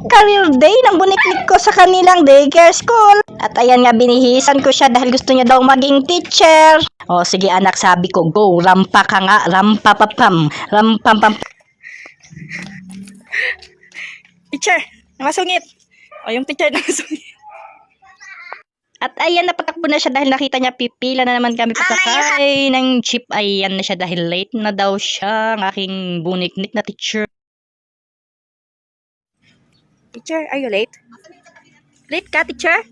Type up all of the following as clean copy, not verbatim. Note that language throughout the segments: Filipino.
career day ng buniknik ko sa kanilang daycare school. At ayan nga, binihisan ko siya dahil gusto niya daw maging teacher. O sige anak, sabi ko, go, rampa ka nga, rampa papam, rampam pam. Teacher, namasungit. O yung teacher namasungit. At ayan, napatakbo na siya dahil nakita niya pipila na naman kami pasakay ng jeep. Ayan na siya dahil late na daw siya, ang aking buniknik na teacher. Teacher, are you late? Late ka, teacher?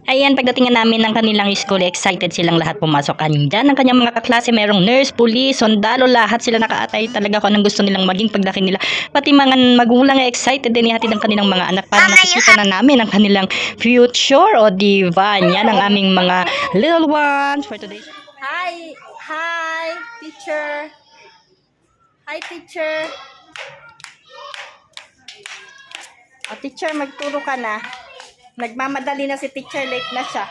Ayan, pagdating namin ng kanilang school, excited silang lahat pumasok. Andyan ang kanyang mga kaklase, merong nurse, police, sundalo, lahat sila nakaatay talaga kung anong gusto nilang maging paglaki nila. Pati mga magulang excited din ihatid ang kanilang mga anak para nakikita na namin ang kanilang future. O diba, yan ang aming mga little ones for today. Hi! Hi, teacher! Hi, teacher! O teacher, magturo ka na. Nagmamadali na si teacher, late na siya.